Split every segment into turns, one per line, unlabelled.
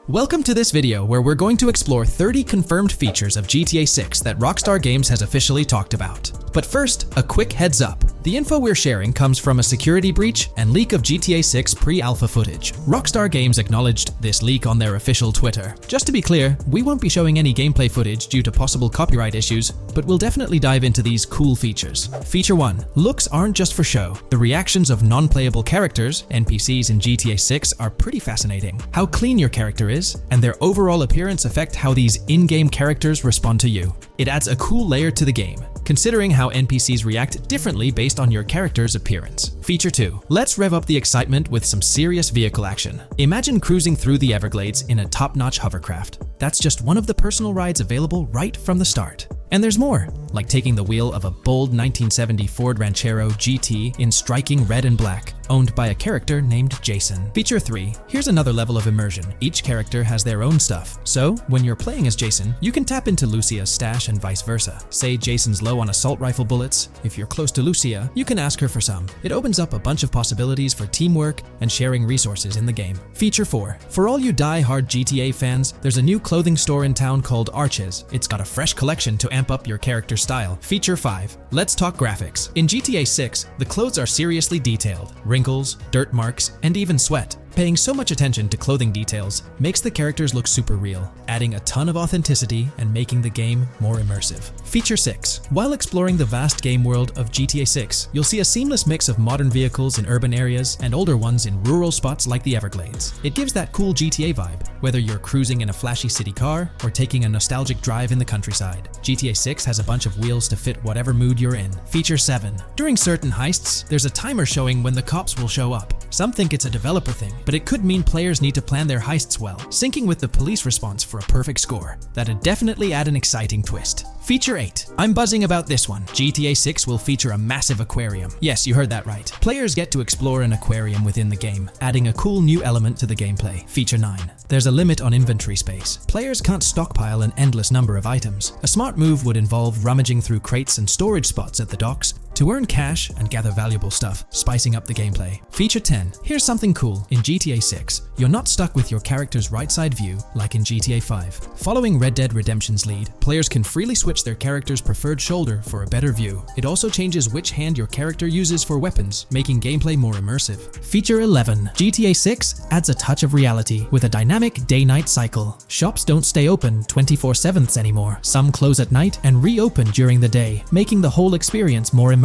Welcome to this video where we're going to explore 30 confirmed features of GTA 6 that Rockstar Games has officially talked about. But first, a quick heads up. The info we're sharing comes from a security breach and leak of GTA 6 pre-alpha footage. Rockstar Games acknowledged this leak on their official Twitter. Just to be clear, we won't be showing any gameplay footage due to possible copyright issues, but we'll definitely dive into these cool features. Feature 1. Looks aren't just for show. The reactions of non-playable characters, NPCs in GTA 6, are pretty fascinating. How clean your character is, and their overall appearance affect how these in-game characters respond to you. It adds a cool layer to the game, considering how NPCs react differently based on your character's appearance. Feature 2. Let's rev up the excitement with some serious vehicle action. Imagine cruising through the Everglades in a top-notch hovercraft. That's just one of the personal rides available right from the start. And there's more, like taking the wheel of a bold 1970 Ford Ranchero GT in striking red and black, owned by a character named Jason. Feature 3. Here's another level of immersion. Each character has their own stuff, so when you're playing as Jason, you can tap into Lucia's stash and vice versa. Say Jason's low on assault rifle bullets. If you're close to Lucia, you can ask her for some. It opens up a bunch of possibilities for teamwork and sharing resources in the game. Feature 4. For all you die-hard GTA fans, there's a new clothing store in town called Arches. It's got a fresh collection to amp up your character's style. Feature 5. Let's talk graphics. In GTA 6, the clothes are seriously detailed. Wrinkles, dirt marks, and even sweat. Paying so much attention to clothing details makes the characters look super real, adding a ton of authenticity and making the game more immersive. Feature 6. While exploring the vast game world of GTA 6, you'll see a seamless mix of modern vehicles in urban areas and older ones in rural spots like the Everglades. It gives that cool GTA vibe, whether you're cruising in a flashy city car or taking a nostalgic drive in the countryside. GTA 6 has a bunch of wheels to fit whatever mood you're in. Feature 7. During certain heists, there's a timer showing when the cops will show up. Some think it's a developer thing, but it could mean players need to plan their heists well, syncing with the police response for a perfect score. That'd definitely add an exciting twist. Feature 8. I'm buzzing about this one. GTA 6 will feature a massive aquarium. Yes, you heard that right. Players get to explore an aquarium within the game, adding a cool new element to the gameplay. Feature 9. There's a limit on inventory space. Players can't stockpile an endless number of items. A smart move would involve rummaging through crates and storage spots at the docks to earn cash and gather valuable stuff, spicing up the gameplay. Feature 10. Here's something cool. In GTA 6, you're not stuck with your character's right side view like in GTA 5. Following Red Dead Redemption's lead, players can freely switch their character's preferred shoulder for a better view. It also changes which hand your character uses for weapons, making gameplay more immersive. Feature 11. GTA 6 adds a touch of reality with a dynamic day-night cycle. Shops don't stay open 24/7 anymore. Some close at night and reopen during the day, making the whole experience more immersive.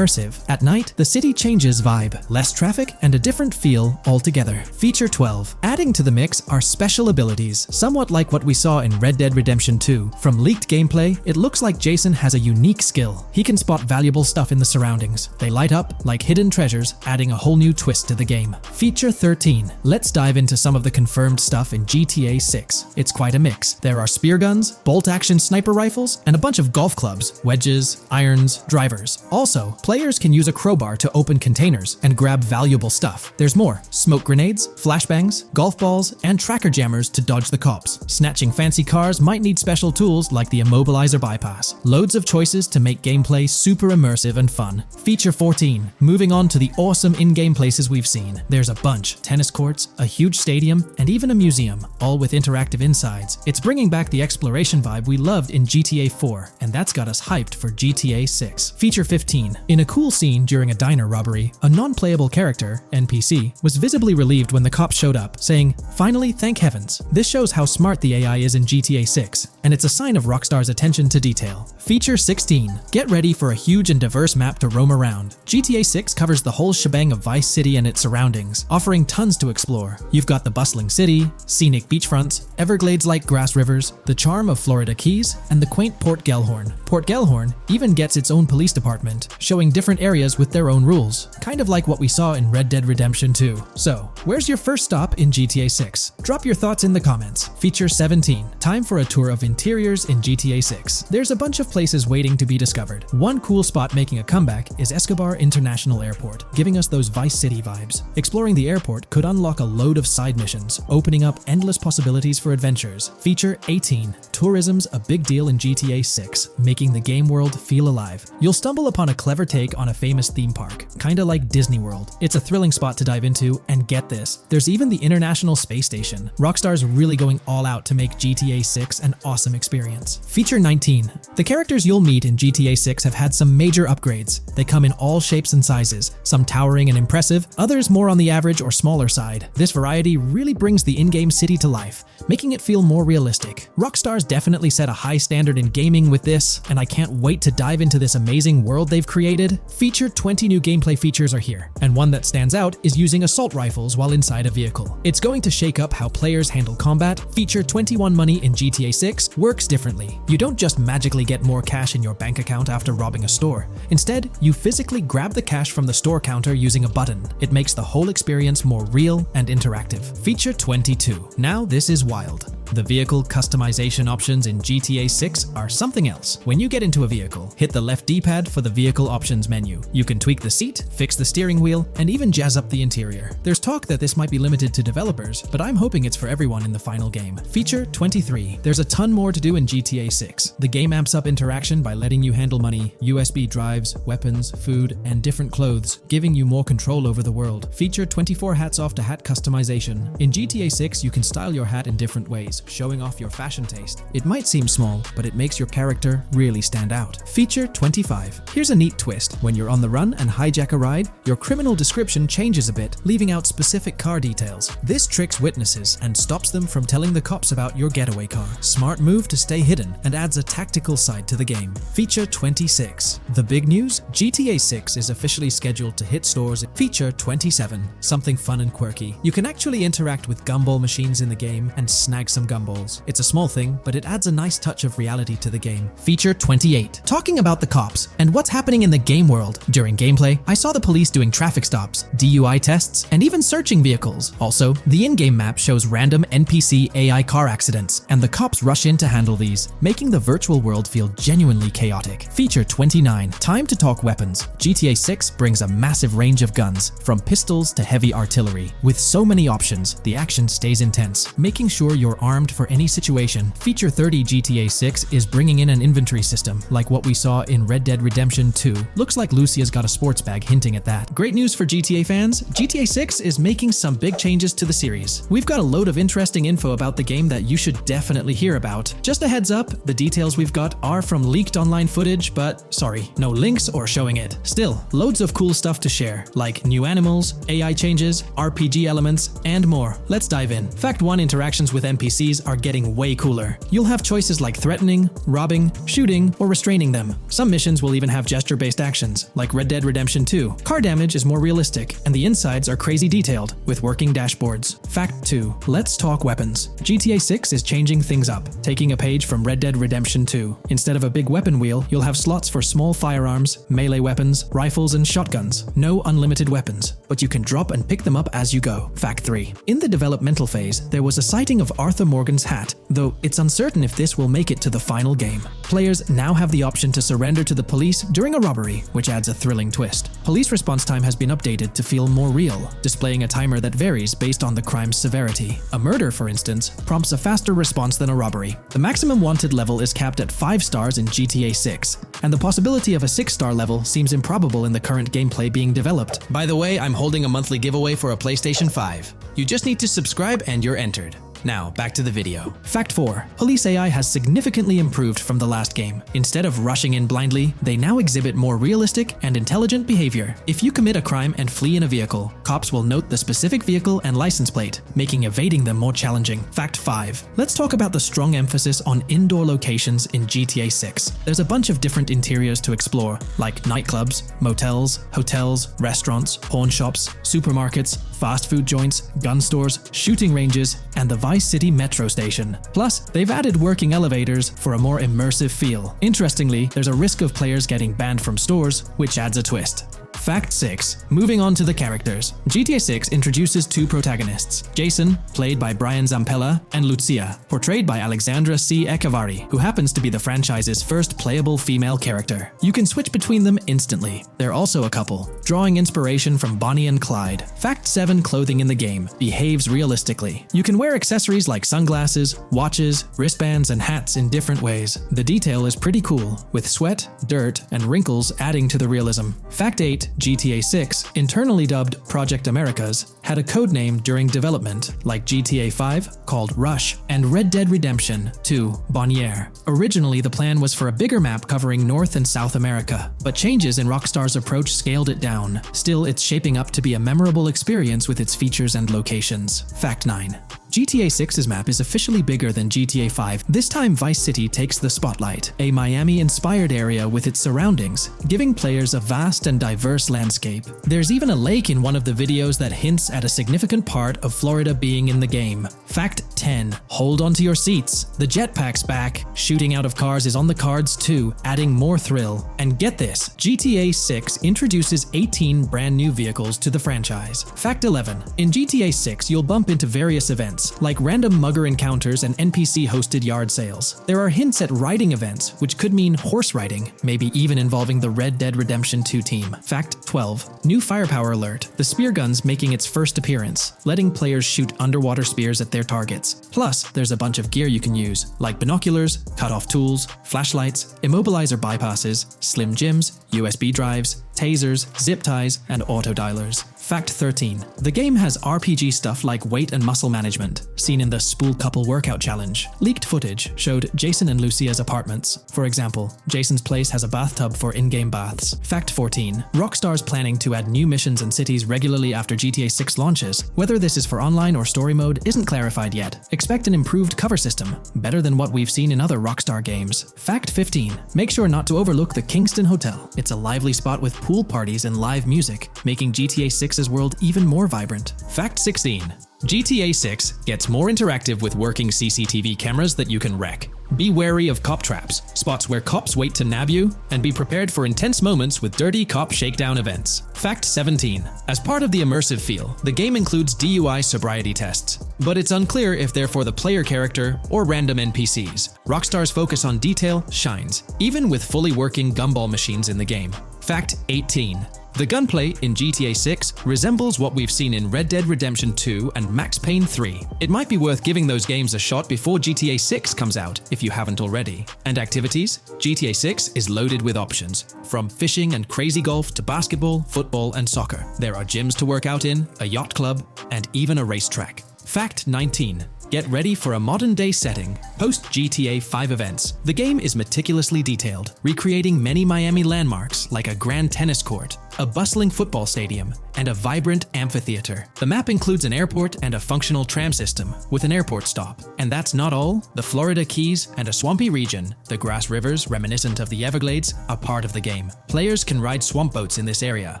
At night, the city changes vibe, less traffic, and a different feel altogether. Feature 12. Adding to the mix are special abilities, somewhat like what we saw in Red Dead Redemption 2. From leaked gameplay, it looks like Jason has a unique skill. He can spot valuable stuff in the surroundings. They light up like hidden treasures, adding a whole new twist to the game. Feature 13. Let's dive into some of the confirmed stuff in GTA 6. It's quite a mix. There are spear guns, bolt-action sniper rifles, and a bunch of golf clubs, wedges, irons, drivers. Also, players can use a crowbar to open containers and grab valuable stuff. There's more. Smoke grenades, flashbangs, golf balls, and tracker jammers to dodge the cops. Snatching fancy cars might need special tools like the immobilizer bypass. Loads of choices to make gameplay super immersive and fun. Feature 14. Moving on to the awesome in-game places we've seen. There's a bunch. Tennis courts, a huge stadium, and even a museum, all with interactive insides. It's bringing back the exploration vibe we loved in GTA 4, and that's got us hyped for GTA 6. Feature 15. In a cool scene during a diner robbery, a non-playable character, NPC, was visibly relieved when the cops showed up, saying, "Finally, thank heavens." This shows how smart the AI is in GTA 6, and it's a sign of Rockstar's attention to detail. Feature 16. Get ready for a huge and diverse map to roam around. GTA 6 covers the whole shebang of Vice City and its surroundings, offering tons to explore. You've got the bustling city, scenic beachfronts, Everglades-like grass rivers, the charm of Florida Keys, and the quaint Port Gellhorn. Port Gellhorn even gets its own police department, showing different areas with their own rules, kind of like what we saw in Red Dead Redemption 2. So, where's your first stop in GTA 6? Drop your thoughts in the comments. Feature 17. Time for a tour of interiors in GTA 6. There's a bunch of places waiting to be discovered. One cool spot making a comeback is Escobar International Airport, giving us those Vice City vibes. Exploring the airport could unlock a load of side missions, opening up endless possibilities for adventures. Feature 18. Tourism's a big deal in GTA 6, making the game world feel alive. You'll stumble upon a clever take on a famous theme park, kinda like Disney World. It's a thrilling spot to dive into, and get this, there's even the International Space Station. Rockstar's really going all out to make GTA 6 an awesome experience. Feature 19. The characters you'll meet in GTA 6 have had some major upgrades. They come in all shapes and sizes, some towering and impressive, others more on the average or smaller side. This variety really brings the in-game city to life, making it feel more realistic. Rockstar's definitely set a high standard in gaming with this, and I can't wait to dive into this amazing world they've created. Feature 20 new gameplay features are here, and one that stands out is using assault rifles while inside a vehicle. It's going to shake up how players handle combat. Feature 21 money in GTA 6 works differently. You don't just magically get more cash in your bank account after robbing a store. Instead, you physically grab the cash from the store counter using a button. It makes the whole experience more real and interactive. Feature 22. Now this is wild. The vehicle customization options in GTA 6 are something else. When you get into a vehicle, hit the left D-pad for the vehicle options menu. You can tweak the seat, fix the steering wheel, and even jazz up the interior. There's talk that this might be limited to developers, but I'm hoping it's for everyone in the final game. Feature 23. There's a ton more to do in GTA 6. The game amps up interaction by letting you handle money, USB drives, weapons, food, and different clothes, giving you more control over the world. Feature 24 hats off to hat customization. In GTA 6, you can style your hat in different ways, showing off your fashion taste. It might seem small, but it makes your character really stand out. Feature 25. Here's a neat twist. When you're on the run and hijack a ride, your criminal description changes a bit, leaving out specific car details. This tricks witnesses and stops them from telling the cops about your getaway car. Smart move to stay hidden and adds a tactical side to the game. Feature 26. The big news? GTA 6 is officially scheduled to hit stores. Feature 27. Something fun and quirky. You can actually interact with gumball machines in the game and snag some gumballs. It's a small thing, but it adds a nice touch of reality to the game. Feature 28. Talking about the cops and what's happening in the game world. During gameplay, I saw the police doing traffic stops, DUI tests, and even searching vehicles. Also, the in-game map shows random NPC AI car accidents, and the cops rush in to handle these, making the virtual world feel genuinely chaotic. Feature 29. Time to talk weapons. GTA 6 brings a massive range of guns, from pistols to heavy artillery. With so many options, the action stays intense, making sure you're armed for any situation. Feature 30. GTA 6 is bringing in an inventory system, like what we saw in Red Dead Redemption 2. Looks like Lucia's got a sports bag hinting at that. Great news for GTA fans, GTA 6 is making some big changes to the series. We've got a load of interesting info about the game that you should definitely hear about. Just a heads up, the details we've got are from leaked online footage, but sorry, no links or showing it. Still, loads of cool stuff to share, like new animals, AI changes, RPG elements, and more. Let's dive in. Fact 1. Interactions with NPCs are getting way cooler. You'll have choices like threatening, robbing, shooting, or restraining them. Some missions will even have gesture-based actions, like Red Dead Redemption 2. Car damage is more realistic, and the insides are crazy detailed, with working dashboards. Fact 2. Let's talk weapons. GTA 6 is changing things up, taking a page from Red Dead Redemption 2. Instead of a big weapon wheel, you'll have slots for small firearms, melee weapons, rifles, and shotguns. No unlimited weapons, but you can drop and pick them up as you go. Fact 3. In the developmental phase, there was a sighting of Arthur Morgan's hat, though it's uncertain if this will make it to the final game. Players now have the option to surrender to the police during a robbery, which adds a thrilling twist. Police response time has been updated to feel more real, displaying a timer that varies based on the crime's severity. A murder, for instance, prompts a faster response than a robbery. The maximum wanted level is capped at 5 stars in GTA 6, and the possibility of a 6-star level seems improbable in the current gameplay being developed. By the way, I'm holding a monthly giveaway for a PlayStation 5. You just need to subscribe and you're entered. Now, back to the video. Fact 4. Police AI has significantly improved from the last game. Instead of rushing in blindly, they now exhibit more realistic and intelligent behavior. If you commit a crime and flee in a vehicle, cops will note the specific vehicle and license plate, making evading them more challenging. Fact 5. Let's talk about the strong emphasis on indoor locations in GTA 6. There's a bunch of different interiors to explore, like nightclubs, motels, hotels, restaurants, pawn shops, supermarkets, fast food joints, gun stores, shooting ranges, and the Vice City metro station. Plus, they've added working elevators for a more immersive feel. Interestingly, there's a risk of players getting banned from stores, which adds a twist. Fact 6. Moving on to the characters. GTA 6 introduces 2 protagonists, Jason, played by Brian Zampella, and Lucia, portrayed by Alexandra C. Echevarri, who happens to be the franchise's first playable female character. You can switch between them instantly. They're also a couple, drawing inspiration from Bonnie and Clyde. Fact 7. Clothing in the game behaves realistically. You can wear accessories like sunglasses, watches, wristbands, and hats in different ways. The detail is pretty cool, with sweat, dirt, and wrinkles adding to the realism. Fact 8. GTA 6, internally dubbed Project Americas, had a codename during development, like GTA 5 called Rush and Red Dead Redemption 2 Bonniere. Originally, the plan was for a bigger map covering North and South America, but changes in Rockstar's approach scaled it down. Still, it's shaping up to be a memorable experience with its features and locations. Fact 9. GTA 6's map is officially bigger than GTA 5. This time, Vice City takes the spotlight, a Miami-inspired area with its surroundings, giving players a vast and diverse landscape. There's even a lake in one of the videos that hints at a significant part of Florida being in the game. Fact 10. Hold on to your seats. The jetpack's back. Shooting out of cars is on the cards too, adding more thrill. And get this, GTA 6 introduces 18 brand new vehicles to the franchise. Fact 11. In GTA 6, you'll bump into various events, like random mugger encounters and NPC-hosted yard sales. There are hints at riding events, which could mean horse riding, maybe even involving the Red Dead Redemption 2 team. Fact 12. New firepower alert. The spear gun's making its first appearance, letting players shoot underwater spears at their targets. Plus, there's a bunch of gear you can use, like binoculars, cut-off tools, flashlights, immobilizer bypasses, slim jims, USB drives, tasers, zip ties, and auto dialers. Fact 13. The game has RPG stuff like weight and muscle management, seen in the Spool Couple Workout Challenge. Leaked footage showed Jason and Lucia's apartments. For example, Jason's place has a bathtub for in-game baths. Fact 14. Rockstar's planning to add new missions and cities regularly after GTA 6 launches. Whether this is for online or story mode isn't clarified yet. Expect an improved cover system, better than what we've seen in other Rockstar games. Fact 15. Make sure not to overlook the Kingston Hotel. It's a lively spot with pool parties and live music, making GTA 6's world even more vibrant. Fact 16. GTA 6 gets more interactive with working CCTV cameras that you can wreck. Be wary of cop traps, spots where cops wait to nab you, and be prepared for intense moments with dirty cop shakedown events. Fact 17. As part of the immersive feel, the game includes DUI sobriety tests, but it's unclear if they're for the player character or random NPCs. Rockstar's focus on detail shines, even with fully working gumball machines in the game. Fact 18. The gunplay in GTA 6 resembles what we've seen in Red Dead Redemption 2 and Max Payne 3. It might be worth giving those games a shot before GTA 6 comes out, if you haven't already. And activities? GTA 6 is loaded with options, from fishing and crazy golf to basketball, football, and soccer. There are gyms to work out in, a yacht club, and even a racetrack. Fact 19. Get ready for a modern-day setting, post-GTA 5 events. The game is meticulously detailed, recreating many Miami landmarks like a grand tennis court, a bustling football stadium, and a vibrant amphitheater. The map includes an airport and a functional tram system with an airport stop. And that's not all. The Florida Keys and a swampy region, the grass rivers reminiscent of the Everglades, are part of the game. Players can ride swamp boats in this area.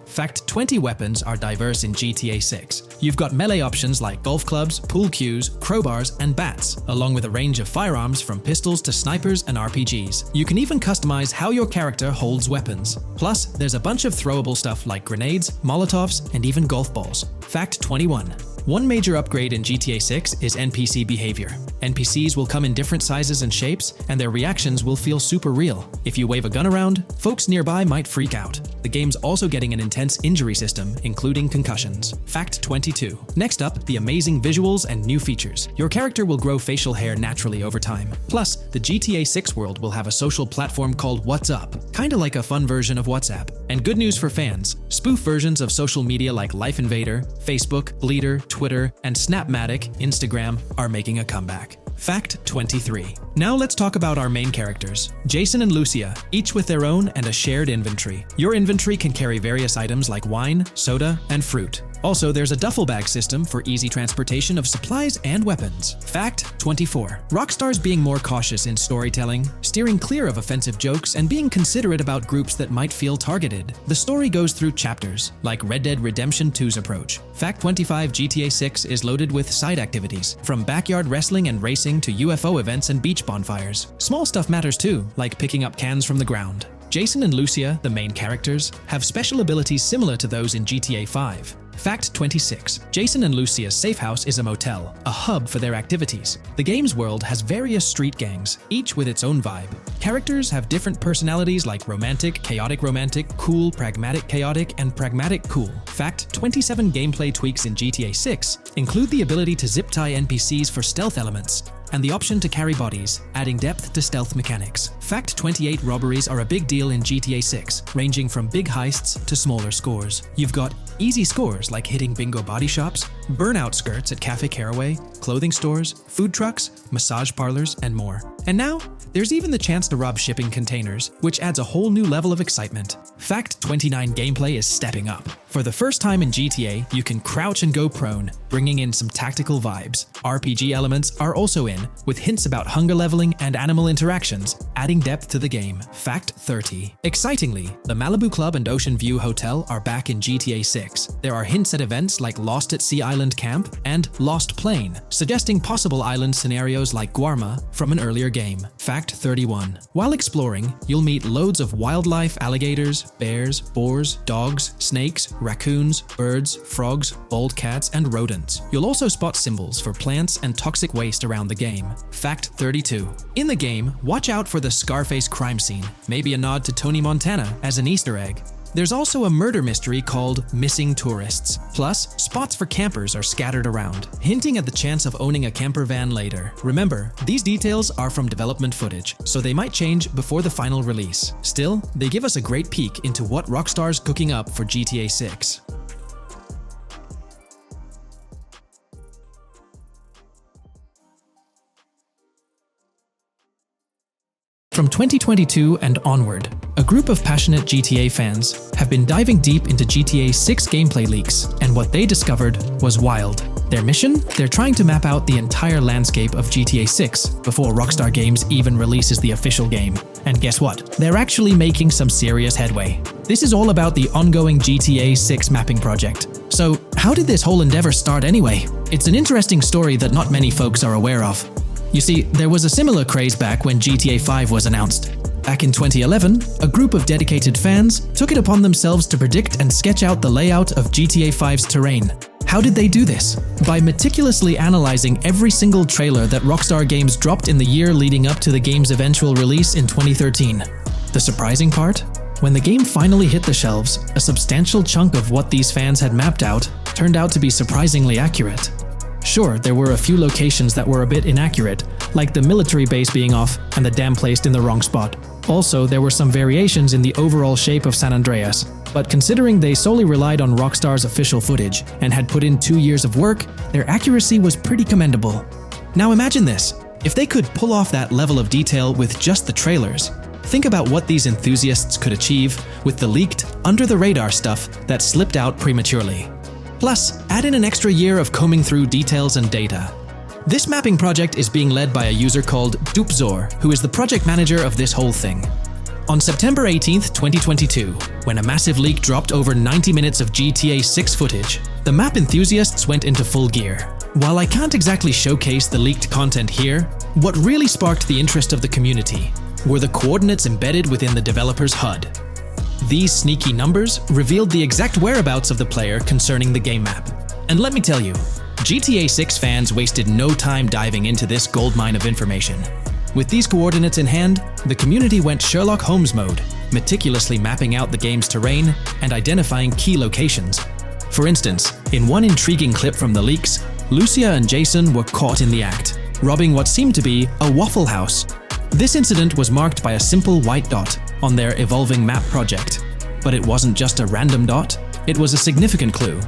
Fact 20 weapons are diverse in GTA 6. You've got melee options like golf clubs, pool cues, crowbars, and bats, along with a range of firearms from pistols to snipers and RPGs. You can even customize how your character holds weapons. Plus, there's a bunch of throwable stuff like grenades, molotovs, and even golf balls. Fact 21. One major upgrade in GTA 6 is NPC behavior. NPCs will come in different sizes and shapes, and their reactions will feel super real. If you wave a gun around, folks nearby might freak out. The game's also getting an intense injury system, including concussions. Fact 22. Next up, the amazing visuals and new features. Your character will grow facial hair naturally over time. Plus, the GTA 6 world will have a social platform called What's Up, kinda like a fun version of WhatsApp. And good news for fans, spoof versions of social media like Life Invader, Facebook, Bleeder, Twitter, and Snapmatic, Instagram, are making a comeback. Fact 23. Now let's talk about our main characters, Jason and Lucia, each with their own and a shared inventory. Your inventory can carry various items like wine, soda, and fruit. Also, there's a duffel bag system for easy transportation of supplies and weapons. Fact 24. Rockstar's being more cautious in storytelling, steering clear of offensive jokes, and being considerate about groups that might feel targeted. The story goes through chapters, like Red Dead Redemption 2's approach. Fact 25. GTA 6 is loaded with side activities, from backyard wrestling and racing to UFO events and beach bonfires. Small stuff matters too, like picking up cans from the ground. Jason and Lucia, the main characters, have special abilities similar to those in GTA 5. Fact 26. Jason and Lucia's safe house is a motel, a hub for their activities. The game's world has various street gangs, each with its own vibe. Characters have different personalities like romantic, cool, pragmatic, chaotic, and pragmatic cool. Fact 27. Gameplay tweaks in GTA 6 include the ability to zip tie NPCs for stealth elements, and the option to carry bodies, adding depth to stealth mechanics. Fact 28 robberies are a big deal in GTA 6, ranging from big heists to smaller scores. You've got easy scores like hitting bingo body shops, burnout skirts at Cafe Caraway, clothing stores, food trucks, massage parlors, and more. And now, there's even the chance to rob shipping containers, which adds a whole new level of excitement. Fact 29 gameplay is stepping up. For the first time in GTA, you can crouch and go prone, bringing in some tactical vibes. RPG elements are also in, with hints about hunger leveling and animal interactions, adding depth to the game. Fact 30. Excitingly, the Malibu Club and Ocean View Hotel are back in GTA 6. There are hints at events like Lost at Sea Island Camp and Lost Plane, suggesting possible island scenarios like Guarma from an earlier game. Fact 31. While exploring, you'll meet loads of wildlife, alligators, bears, boars, dogs, snakes, raccoons, birds, frogs, bald cats, and rodents. You'll also spot symbols for plants and toxic waste around the game. Fact 32. In the game, watch out for the Scarface crime scene, maybe a nod to Tony Montana as an Easter egg. There's also a murder mystery called Missing Tourists. Plus, spots for campers are scattered around, hinting at the chance of owning a camper van later. Remember, these details are from development footage, so they might change before the final release. Still, they give us a great peek into what Rockstar's cooking up for GTA 6. From 2022 and onward, a group of passionate GTA fans have been diving deep into GTA 6 gameplay leaks, and what they discovered was wild. Their mission? They're trying to map out the entire landscape of GTA 6 before Rockstar Games even releases the official game. And guess what? They're actually making some serious headway. This is all about the ongoing GTA 6 mapping project. So, how did this whole endeavor start anyway? It's an interesting story that not many folks are aware of. You see, there was a similar craze back when GTA 5 was announced. Back in 2011, a group of dedicated fans took it upon themselves to predict and sketch out the layout of GTA 5's terrain. How did they do this? By meticulously analyzing every single trailer that Rockstar Games dropped in the year leading up to the game's eventual release in 2013. The surprising part? When the game finally hit the shelves, a substantial chunk of what these fans had mapped out turned out to be surprisingly accurate. Sure, there were a few locations that were a bit inaccurate, like the military base being off and the dam placed in the wrong spot. Also, there were some variations in the overall shape of San Andreas, but considering they solely relied on Rockstar's official footage and had put in 2 years of work, their accuracy was pretty commendable. Now imagine this, if they could pull off that level of detail with just the trailers, think about what these enthusiasts could achieve with the leaked, under-the-radar stuff that slipped out prematurely. Plus, add in an extra year of combing through details and data. This mapping project is being led by a user called Dupzor, who is the project manager of this whole thing. On September 18th, 2022, when a massive leak dropped over 90 minutes of GTA 6 footage, the map enthusiasts went into full gear. While I can't exactly showcase the leaked content here, what really sparked the interest of the community were the coordinates embedded within the developer's HUD. These sneaky numbers revealed the exact whereabouts of the player concerning the game map. And let me tell you, GTA 6 fans wasted no time diving into this goldmine of information. With these coordinates in hand, the community went Sherlock Holmes mode, meticulously mapping out the game's terrain and identifying key locations. For instance, in one intriguing clip from the leaks, Lucia and Jason were caught in the act, robbing what seemed to be a Waffle House. This incident was marked by a simple white dot on their evolving map project. But it wasn't just a random dot, it was a significant clue.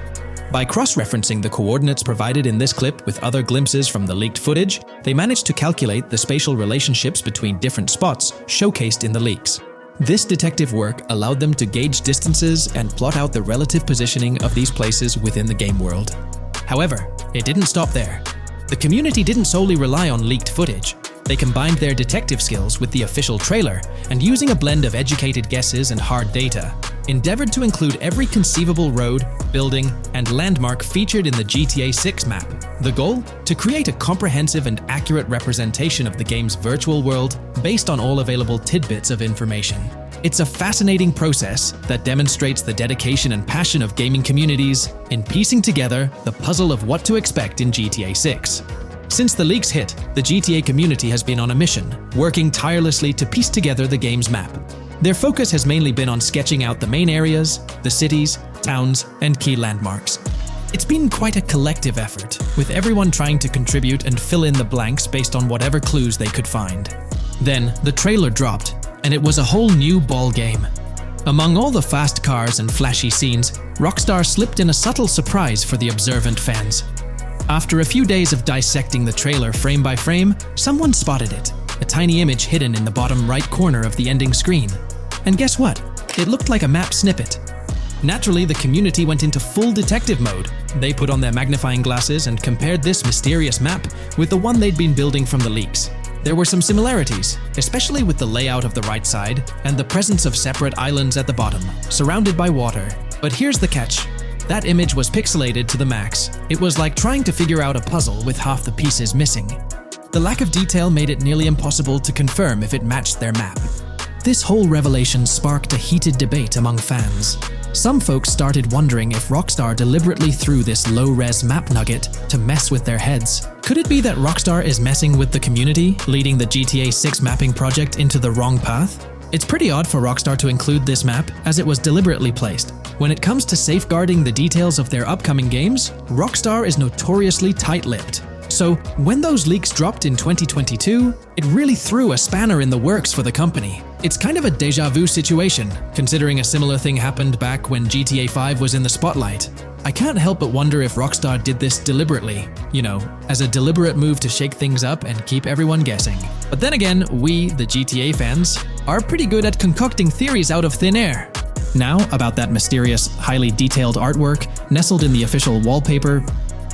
By cross-referencing the coordinates provided in this clip with other glimpses from the leaked footage, they managed to calculate the spatial relationships between different spots showcased in the leaks. This detective work allowed them to gauge distances and plot out the relative positioning of these places within the game world. However, it didn't stop there. The community didn't solely rely on leaked footage. They combined their detective skills with the official trailer and, using a blend of educated guesses and hard data, endeavored to include every conceivable road, building, and landmark featured in the GTA 6 map. The goal? To create a comprehensive and accurate representation of the game's virtual world based on all available tidbits of information. It's a fascinating process that demonstrates the dedication and passion of gaming communities in piecing together the puzzle of what to expect in GTA 6. Since the leaks hit, the GTA community has been on a mission, working tirelessly to piece together the game's map. Their focus has mainly been on sketching out the main areas, the cities, towns, and key landmarks. It's been quite a collective effort, with everyone trying to contribute and fill in the blanks based on whatever clues they could find. Then, the trailer dropped, and it was a whole new ball game. Among all the fast cars and flashy scenes, Rockstar slipped in a subtle surprise for the observant fans. After a few days of dissecting the trailer frame by frame, someone spotted it, a tiny image hidden in the bottom right corner of the ending screen. And guess what? It looked like a map snippet. Naturally, the community went into full detective mode. They put on their magnifying glasses and compared this mysterious map with the one they'd been building from the leaks. There were some similarities, especially with the layout of the right side and the presence of separate islands at the bottom, surrounded by water. But here's the catch. That image was pixelated to the max. It was like trying to figure out a puzzle with half the pieces missing. The lack of detail made it nearly impossible to confirm if it matched their map. This whole revelation sparked a heated debate among fans. Some folks started wondering if Rockstar deliberately threw this low-res map nugget to mess with their heads. Could it be that Rockstar is messing with the community, leading the GTA 6 mapping project into the wrong path? It's pretty odd for Rockstar to include this map, as it was deliberately placed. When it comes to safeguarding the details of their upcoming games, Rockstar is notoriously tight-lipped. So, when those leaks dropped in 2022, it really threw a spanner in the works for the company. It's kind of a déjà vu situation, considering a similar thing happened back when GTA 5 was in the spotlight. I can't help but wonder if Rockstar did this deliberately, as a deliberate move to shake things up and keep everyone guessing. But then again, we, the GTA fans, are pretty good at concocting theories out of thin air. Now, about that mysterious, highly detailed artwork nestled in the official wallpaper,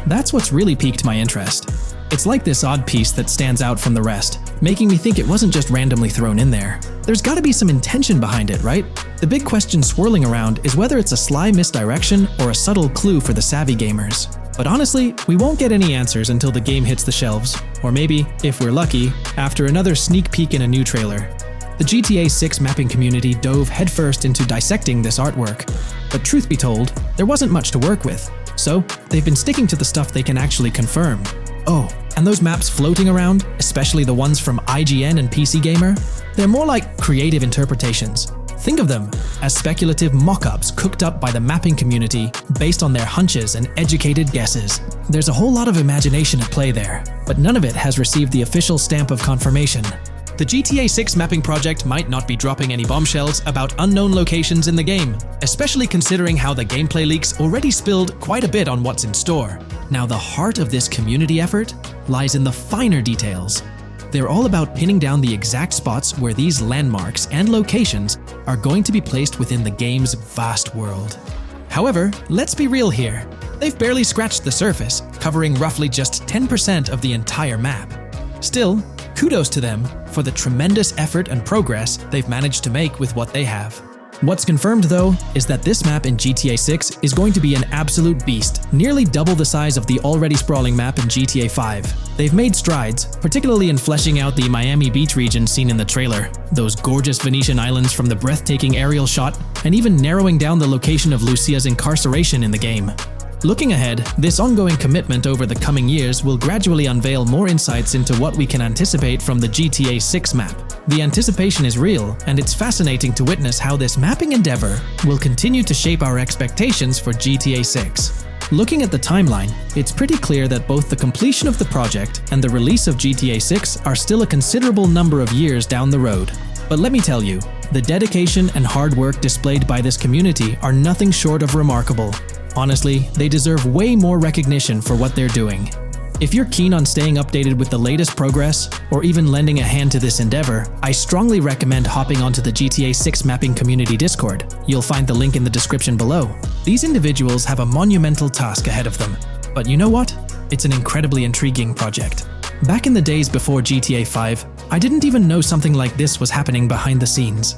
that's what's really piqued my interest. It's like this odd piece that stands out from the rest, making me think it wasn't just randomly thrown in there. There's gotta be some intention behind it, right? The big question swirling around is whether it's a sly misdirection or a subtle clue for the savvy gamers. But honestly, we won't get any answers until the game hits the shelves, or maybe, if we're lucky, after another sneak peek in a new trailer. The GTA 6 mapping community dove headfirst into dissecting this artwork, but truth be told, there wasn't much to work with. So, they've been sticking to the stuff they can actually confirm. Oh, and those maps floating around, especially the ones from IGN and PC Gamer, they're more like creative interpretations. Think of them as speculative mock-ups cooked up by the mapping community based on their hunches and educated guesses. There's a whole lot of imagination at play there, but none of it has received the official stamp of confirmation. The GTA 6 mapping project might not be dropping any bombshells about unknown locations in the game, especially considering how the gameplay leaks already spilled quite a bit on what's in store. Now, the heart of this community effort lies in the finer details. They're all about pinning down the exact spots where these landmarks and locations are going to be placed within the game's vast world. However, let's be real here. They've barely scratched the surface, covering roughly just 10% of the entire map. Still, kudos to them for the tremendous effort and progress they've managed to make with what they have. What's confirmed, though, is that this map in GTA 6 is going to be an absolute beast, nearly double the size of the already sprawling map in GTA 5. They've made strides, particularly in fleshing out the Miami Beach region seen in the trailer, those gorgeous Venetian islands from the breathtaking aerial shot, and even narrowing down the location of Lucia's incarceration in the game. Looking ahead, this ongoing commitment over the coming years will gradually unveil more insights into what we can anticipate from the GTA 6 map. The anticipation is real, and it's fascinating to witness how this mapping endeavor will continue to shape our expectations for GTA 6. Looking at the timeline, it's pretty clear that both the completion of the project and the release of GTA 6 are still a considerable number of years down the road. But let me tell you, the dedication and hard work displayed by this community are nothing short of remarkable. Honestly, they deserve way more recognition for what they're doing. If you're keen on staying updated with the latest progress, or even lending a hand to this endeavor, I strongly recommend hopping onto the GTA 6 mapping community Discord. You'll find the link in the description below. These individuals have a monumental task ahead of them. But you know what? It's an incredibly intriguing project. Back in the days before GTA 5, I didn't even know something like this was happening behind the scenes.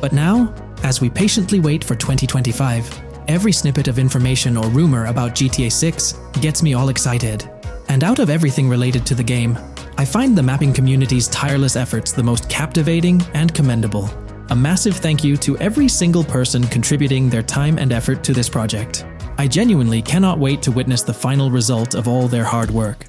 But now, as we patiently wait for 2025, every snippet of information or rumor about GTA 6 gets me all excited. And out of everything related to the game, I find the mapping community's tireless efforts the most captivating and commendable. A massive thank you to every single person contributing their time and effort to this project. I genuinely cannot wait to witness the final result of all their hard work.